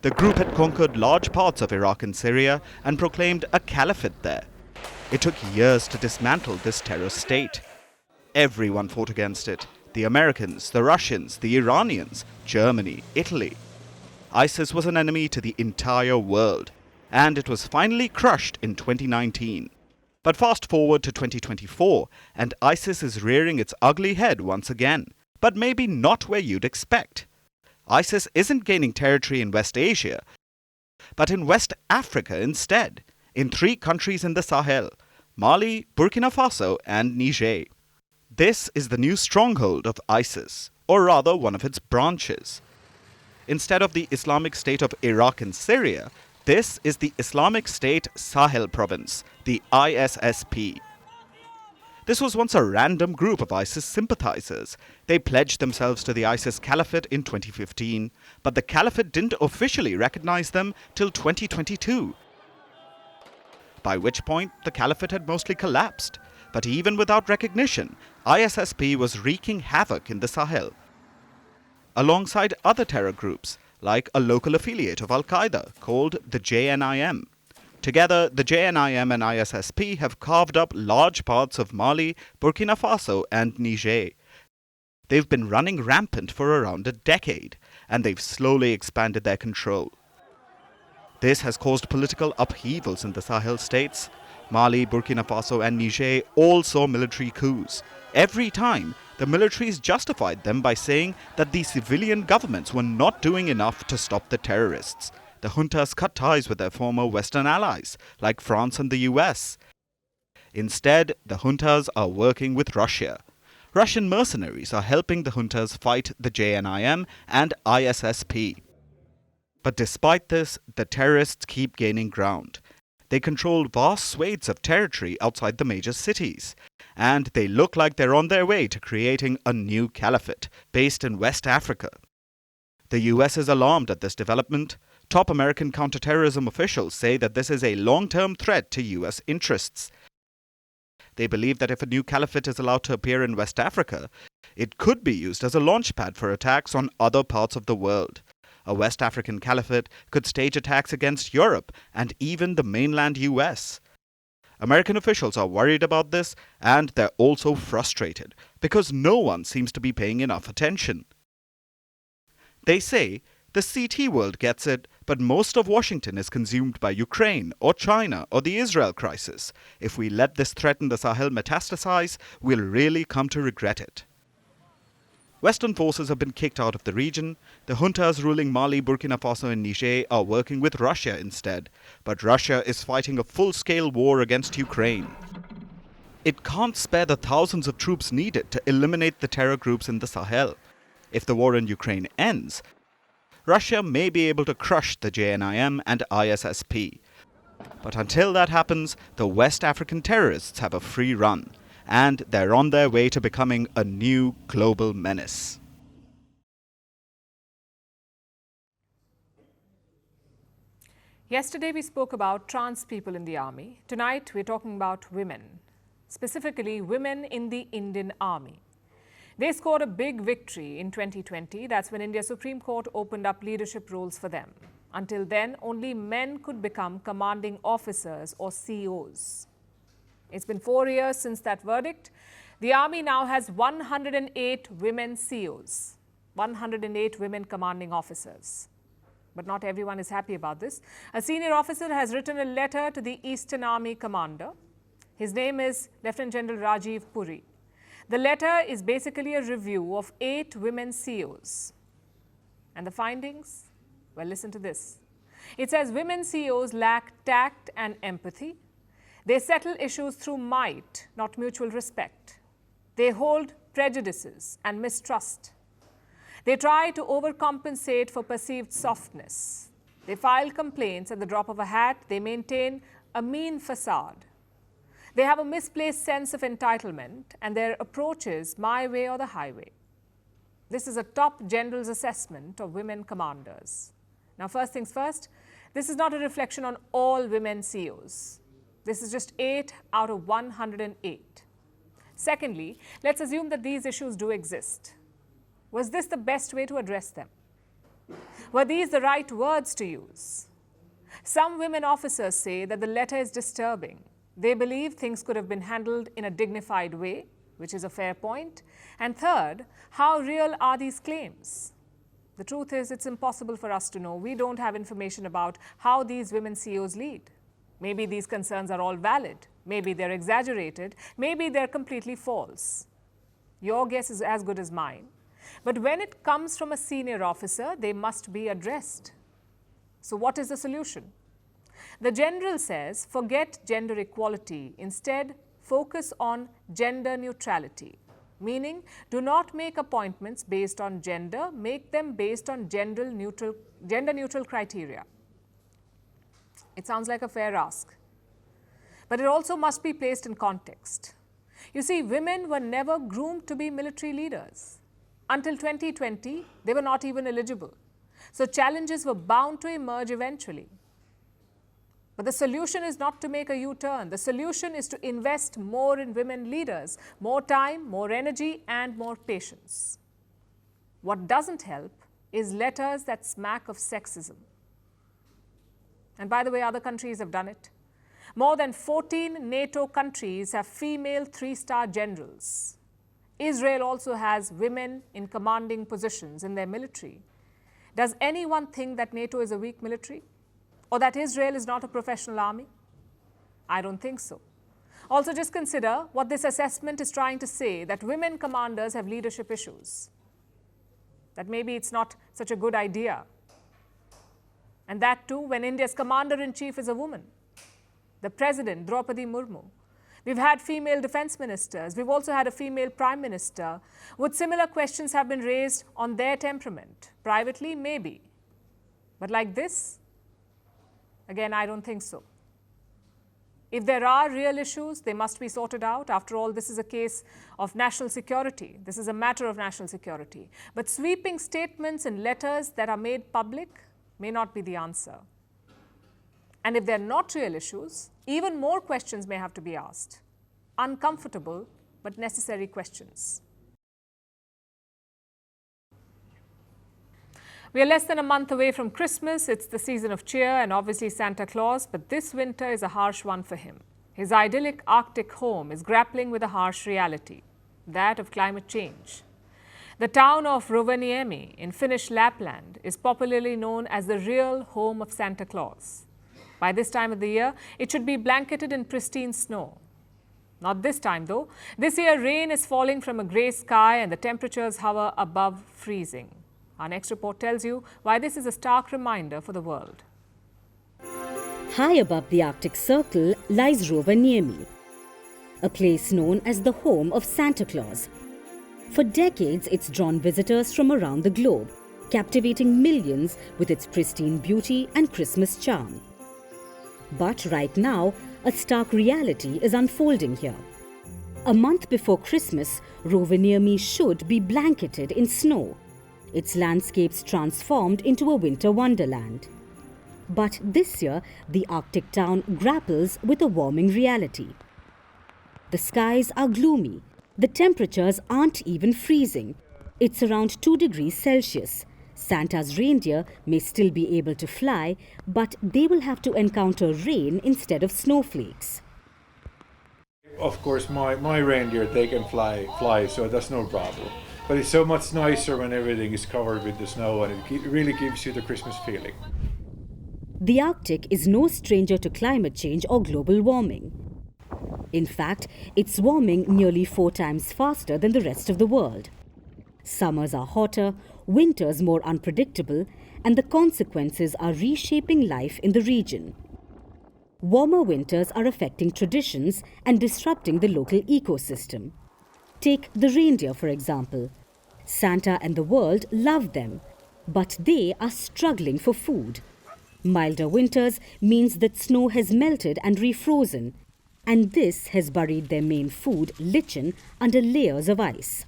The group had conquered large parts of Iraq and Syria and proclaimed a caliphate there. It took years to dismantle this terror state. Everyone fought against it: the Americans, the Russians, the Iranians, Germany, Italy. ISIS was an enemy to the entire world, and it was finally crushed in 2019. But fast forward to 2024, and ISIS is rearing its ugly head once again. But maybe not where you'd expect. ISIS isn't gaining territory in West Asia, but in West Africa instead, in 3 countries in the Sahel: Mali, Burkina Faso and Niger. This is the new stronghold of ISIS, or rather one of its branches. Instead of the Islamic State of Iraq and Syria, this is the Islamic State Sahel Province, the ISSP. This was once a random group of ISIS sympathizers. They pledged themselves to the ISIS Caliphate in 2015, but the Caliphate didn't officially recognize them till 2022. By which point, the Caliphate had mostly collapsed. But even without recognition, ISSP was wreaking havoc in the Sahel, alongside other terror groups, like a local affiliate of Al-Qaeda called the JNIM. Together, the JNIM and ISSP have carved up large parts of Mali, Burkina Faso and Niger. They've been running rampant for around a decade, and they've slowly expanded their control. This has caused political upheavals in the Sahel states. Mali, Burkina Faso and Niger all saw military coups. Every time, the militaries justified them by saying that the civilian governments were not doing enough to stop the terrorists. The juntas cut ties with their former Western allies, like France and the US. Instead, the juntas are working with Russia. Russian mercenaries are helping the juntas fight the JNIM and ISSP. But despite this, the terrorists keep gaining ground. They control vast swathes of territory outside the major cities. And they look like they're on their way to creating a new caliphate, based in West Africa. The US is alarmed at this development. Top American counterterrorism officials say that this is a long-term threat to US interests. They believe that if a new caliphate is allowed to appear in West Africa, it could be used as a launchpad for attacks on other parts of the world. A West African caliphate could stage attacks against Europe and even the mainland US. American officials are worried about this, and they're also frustrated because no one seems to be paying enough attention. They say the CT world gets it, but most of Washington is consumed by Ukraine or China or the Israel crisis. If we let this threaten the Sahel metastasize, we'll really come to regret it. Western forces have been kicked out of the region. The juntas ruling Mali, Burkina Faso and Niger are working with Russia instead. But Russia is fighting a full-scale war against Ukraine. It can't spare the thousands of troops needed to eliminate the terror groups in the Sahel. If the war in Ukraine ends, Russia may be able to crush the JNIM and ISSP. But until that happens, the West African terrorists have a free run. And they're on their way to becoming a new global menace. Yesterday we spoke about trans people in the army. Tonight we're talking about women, specifically women in the Indian Army. They scored a big victory in 2020. That's when India's Supreme Court opened up leadership roles for them. Until then, only men could become commanding officers or COs. It's been 4 years since that verdict. The Army now has 108 women COs, 108 women commanding officers. But not everyone is happy about this. A senior officer has written a letter to the Eastern Army commander. His name is Lieutenant General Rajiv Puri. The letter is basically a review of 8 women COs. And the findings? Well, listen to this. It says women COs lack tact and empathy. They settle issues through might, not mutual respect. They hold prejudices and mistrust. They try to overcompensate for perceived softness. They file complaints at the drop of a hat. They maintain a mean facade. They have a misplaced sense of entitlement, and their approach is my way or the highway. This is a top general's assessment of women commanders. Now, first things first, this is not a reflection on all women COs. This is just 8 out of 108. Secondly, let's assume that these issues do exist. Was this the best way to address them? Were these the right words to use? Some women officers say that the letter is disturbing. They believe things could have been handled in a dignified way, which is a fair point. And third, how real are these claims? The truth is, it's impossible for us to know. We don't have information about how these women COs lead. Maybe these concerns are all valid. Maybe they're exaggerated. Maybe they're completely false. Your guess is as good as mine. But when it comes from a senior officer, they must be addressed. So what is the solution? The general says, forget gender equality. Instead, focus on gender neutrality. Meaning, do not make appointments based on gender, make them based on gender neutral criteria. It sounds like a fair ask. But it also must be placed in context. You see, women were never groomed to be military leaders. Until 2020, they were not even eligible. So challenges were bound to emerge eventually. But the solution is not to make a U-turn. The solution is to invest more in women leaders, more time, more energy, and more patience. What doesn't help is letters that smack of sexism. And by the way, other countries have done it. More than 14 NATO countries have female 3-star generals. Israel also has women in commanding positions in their military. Does anyone think that NATO is a weak military? Or that Israel is not a professional army? I don't think so. Also, just consider what this assessment is trying to say, that women commanders have leadership issues, that maybe it's not such a good idea. And that too, when India's commander-in-chief is a woman, the president, Draupadi Murmu. We've had female defense ministers. We've also had a female prime minister. Would similar questions have been raised on their temperament? Privately, maybe. But like this? Again, I don't think so. If there are real issues, they must be sorted out. After all, this is a case of national security. This is a matter of national security. But sweeping statements and letters that are made public may not be the answer. And if they're not real issues, even more questions may have to be asked. Uncomfortable, but necessary questions. We are less than a month away from Christmas. It's the season of cheer and obviously Santa Claus, but this winter is a harsh one for him. His idyllic Arctic home is grappling with a harsh reality, that of climate change. The town of Rovaniemi in Finnish Lapland is popularly known as the real home of Santa Claus. By this time of the year, it should be blanketed in pristine snow. Not this time though. This year, rain is falling from a grey sky and the temperatures hover above freezing. Our next report tells you why this is a stark reminder for the world. High above the Arctic Circle lies Rovaniemi, a place known as the home of Santa Claus. For decades, it's drawn visitors from around the globe, captivating millions with its pristine beauty and Christmas charm. But right now, a stark reality is unfolding here. A month before Christmas, Rovaniemi should be blanketed in snow, its landscapes transformed into a winter wonderland. But this year, the Arctic town grapples with a warming reality. The skies are gloomy. The temperatures aren't even freezing. It's around 2 degrees Celsius. Santa's reindeer may still be able to fly, but they will have to encounter rain instead of snowflakes. Of course, my reindeer, they can fly, so that's no problem. But it's so much nicer when everything is covered with the snow, and it really gives you the Christmas feeling. The Arctic is no stranger to climate change or global warming. In fact, it's warming nearly 4 times faster than the rest of the world. Summers are hotter, winters more unpredictable, and the consequences are reshaping life in the region. Warmer winters are affecting traditions and disrupting the local ecosystem. Take the reindeer, for example. Santa and the world love them, but they are struggling for food. Milder winters means that snow has melted and refrozen, and this has buried their main food, lichen, under layers of ice.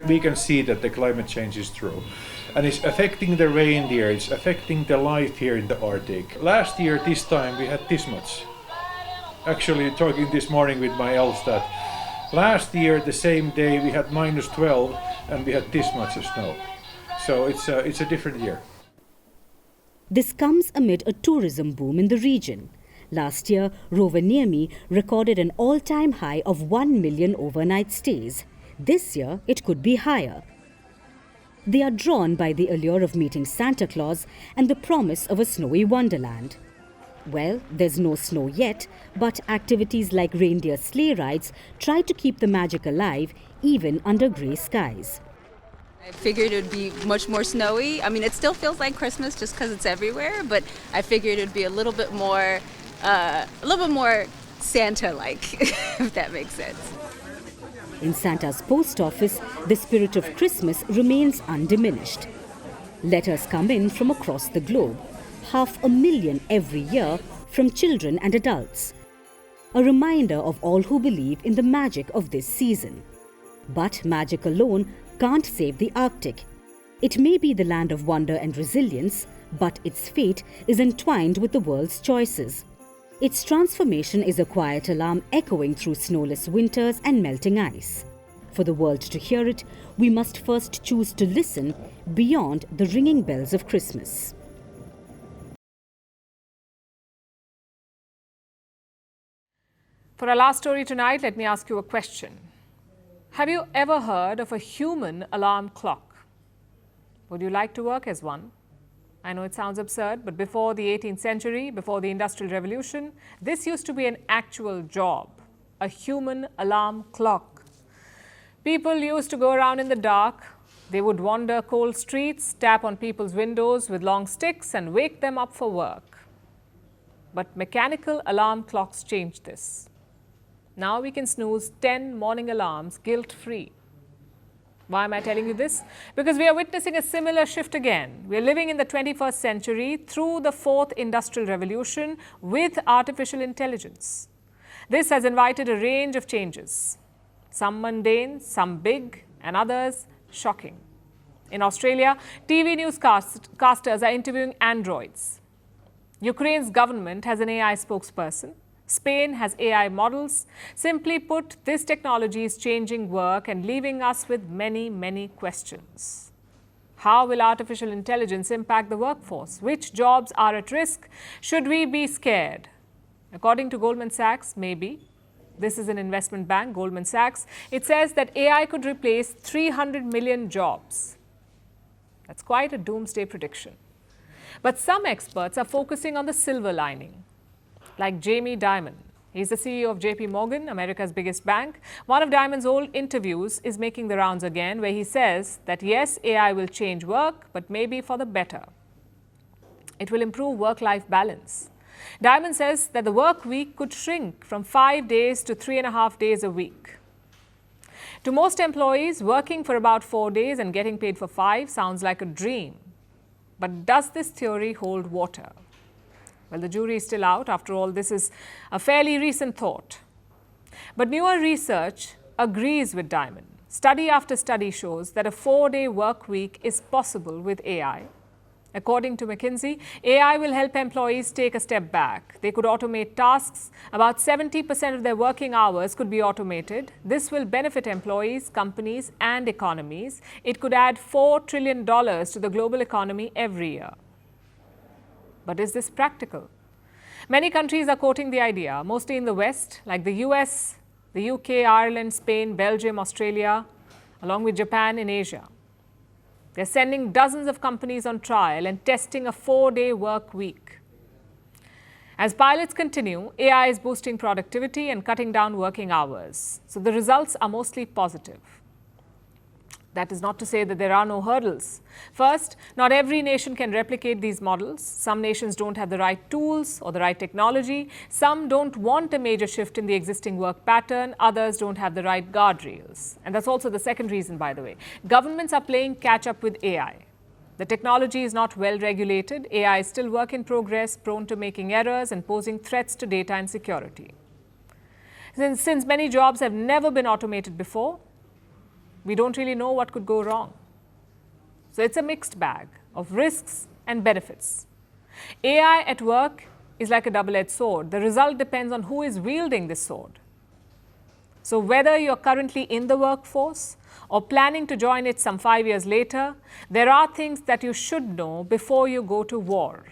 We can see that the climate change is true, and it's affecting the reindeer, it's affecting the life here in the Arctic. Last year, this time, we had this much. Actually, talking this morning with my elves that last year, the same day, we had -12 and we had this much of snow. So it's a different year. This comes amid a tourism boom in the region. Last year, Rovaniemi recorded an all-time high of 1 million overnight stays. This year, it could be higher. They are drawn by the allure of meeting Santa Claus and the promise of a snowy wonderland. Well, there's no snow yet, but activities like reindeer sleigh rides try to keep the magic alive even under grey skies. I figured it would be much more snowy. I mean, it still feels like Christmas just because it's everywhere, but I figured it would be a little bit more Santa-like, if that makes sense. In Santa's post office, the spirit of Christmas remains undiminished. Letters come in from across the globe, 500,000 every year from children and adults. A reminder of all who believe in the magic of this season. But magic alone can't save the Arctic. It may be the land of wonder and resilience, but its fate is entwined with the world's choices. Its transformation is a quiet alarm echoing through snowless winters and melting ice. For the world to hear it, we must first choose to listen beyond the ringing bells of Christmas. For our last story tonight, let me ask you a question. Have you ever heard of a human alarm clock? Would you like to work as one? I know it sounds absurd, but before the 18th century, before the Industrial Revolution, this used to be an actual job, a human alarm clock. People used to go around in the dark. They would wander cold streets, tap on people's windows with long sticks and wake them up for work. But mechanical alarm clocks changed this. Now we can snooze 10 morning alarms guilt-free. Why am I telling you this? Because we are witnessing a similar shift again. We are living in the 21st century through the fourth industrial revolution with artificial intelligence. This has invited a range of changes, some mundane, some big, and others shocking. In Australia, TV newscasters are interviewing androids. Ukraine's government has an AI spokesperson. Spain has AI models. Simply put, this technology is changing work and leaving us with many, many questions. How will artificial intelligence impact the workforce? Which jobs are at risk? Should we be scared? According to Goldman Sachs, maybe. This is an investment bank, Goldman Sachs. It says that AI could replace 300 million jobs. That's quite a doomsday prediction. But some experts are focusing on the silver lining, like Jamie Dimon. He's the CEO of JP Morgan, America's biggest bank. One of Dimon's old interviews is making the rounds again, where he says that yes, AI will change work, but maybe for the better. It will improve work-life balance. Dimon says that the work week could shrink from 5 days to 3.5 days a week. To most employees, working for about 4 days and getting paid for 5 sounds like a dream. But does this theory hold water? Well, the jury is still out. After all, this is a fairly recent thought. But newer research agrees with Dimon. Study after study shows that a 4-day work week is possible with AI. According to McKinsey, AI will help employees take a step back. They could automate tasks. About 70% of their working hours could be automated. This will benefit employees, companies, and economies. It could add $4 trillion to the global economy every year. But is this practical? Many countries are quoting the idea, mostly in the West, like the US, the UK, Ireland, Spain, Belgium, Australia, along with Japan in Asia. They're sending dozens of companies on trial and testing a 4-day work week. As pilots continue, AI is boosting productivity and cutting down working hours. So the results are mostly positive. That is not to say that there are no hurdles. First, not every nation can replicate these models. Some nations don't have the right tools or the right technology. Some don't want a major shift in the existing work pattern. Others don't have the right guardrails. And that's also the second reason, by the way. Governments are playing catch up with AI. The technology is not well regulated. AI is still work in progress, prone to making errors and posing threats to data and security. Since many jobs have never been automated before, we don't really know what could go wrong. So it's a mixed bag of risks and benefits. AI at work is like a double-edged sword. The result depends on who is wielding this sword. So whether you're currently in the workforce or planning to join it some 5 years later, there are things that you should know before you go to war.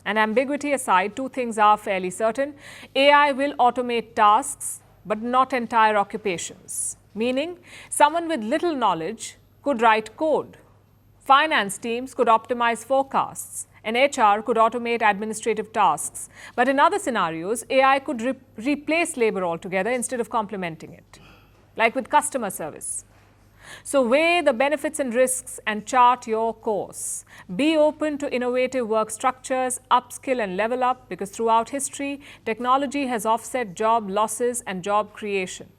And ambiguity aside, 2 things are fairly certain. AI will automate tasks, but not entire occupations. Meaning, someone with little knowledge could write code. Finance teams could optimize forecasts, and HR could automate administrative tasks. But in other scenarios, AI could replace labor altogether instead of complementing it, like with customer service. So weigh the benefits and risks and chart your course. Be open to innovative work structures, upskill and level up, because throughout history, technology has offset job losses and job creation.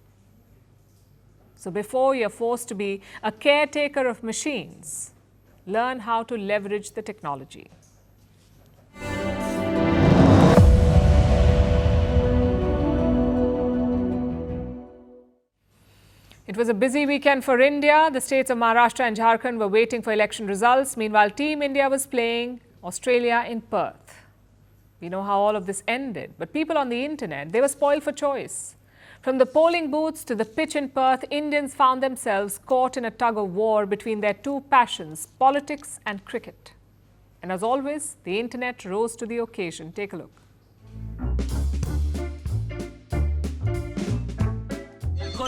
So before you're forced to be a caretaker of machines, learn how to leverage the technology. It was a busy weekend for India. The states of Maharashtra and Jharkhand were waiting for election results. Meanwhile, Team India was playing Australia in Perth. We know how all of this ended, but people on the internet, they were spoiled for choice. From the polling booths to the pitch in Perth, Indians found themselves caught in a tug of war between their 2 passions, politics and cricket. And as always, the internet rose to the occasion. Take a look.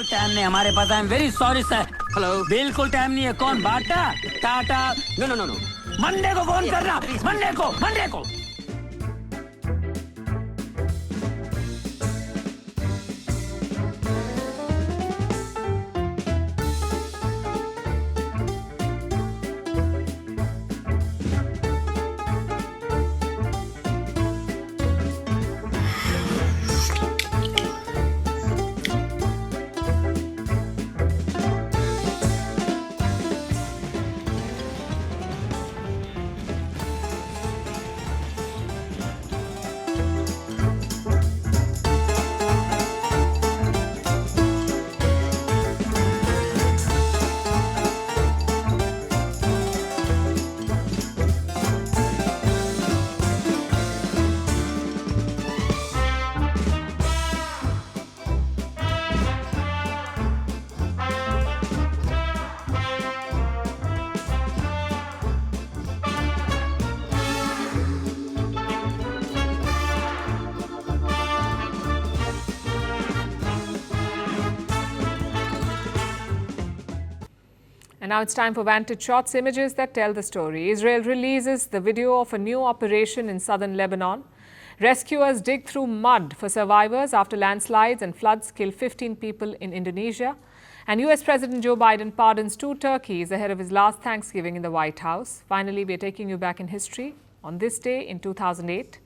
बिल्कुल time नहीं हमारे पास. I'm very sorry sir. Hello. बिल्कुल time नहीं है. कौन बाटा? Tata? No. Monday को phone करना, Monday को And now it's time for Vantage Shots, images that tell the story. Israel releases the video of a new operation in southern Lebanon. Rescuers dig through mud for survivors after landslides and floods kill 15 people in Indonesia. And US President Joe Biden pardons 2 turkeys ahead of his last Thanksgiving in the White House. Finally, we are taking you back in history. On this day in 2008,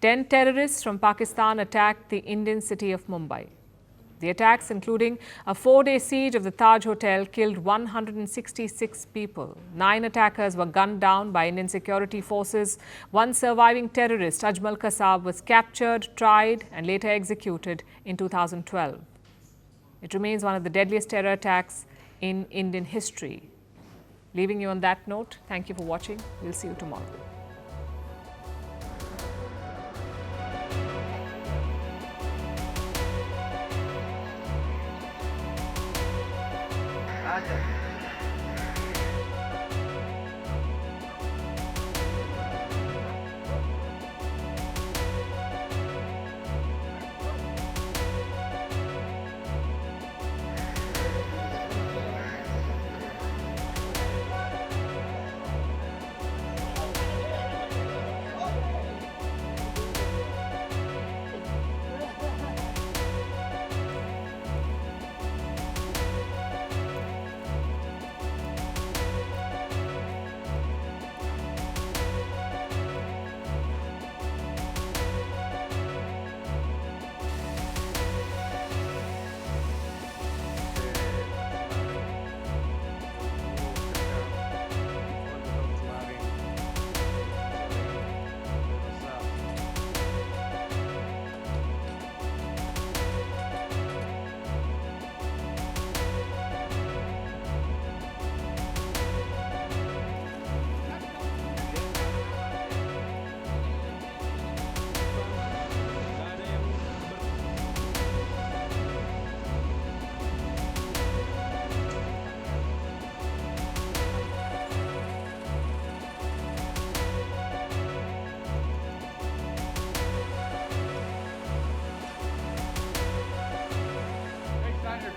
10 terrorists from Pakistan attacked the Indian city of Mumbai. The attacks, including a 4-day siege of the Taj Hotel, killed 166 people. 9 attackers were gunned down by Indian security forces. One surviving terrorist, Ajmal Kasab, was captured, tried and later executed in 2012. It remains one of the deadliest terror attacks in Indian history. Leaving you on that note, thank you for watching. We'll see you tomorrow.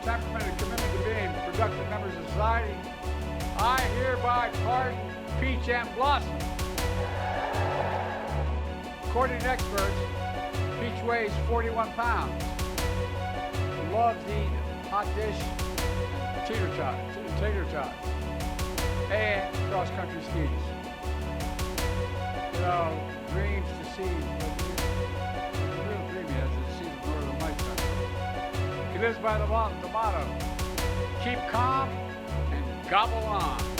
Temperament and commitment to being productive members of society, I hereby pardon Peach and Blossom. According to experts, Peach weighs 41 pounds, loves to eat hot dish and tater tots, and cross-country skis. You know, dreams to see, the real dream he has is to see the northern lights. He lives by the motto, keep calm and gobble on.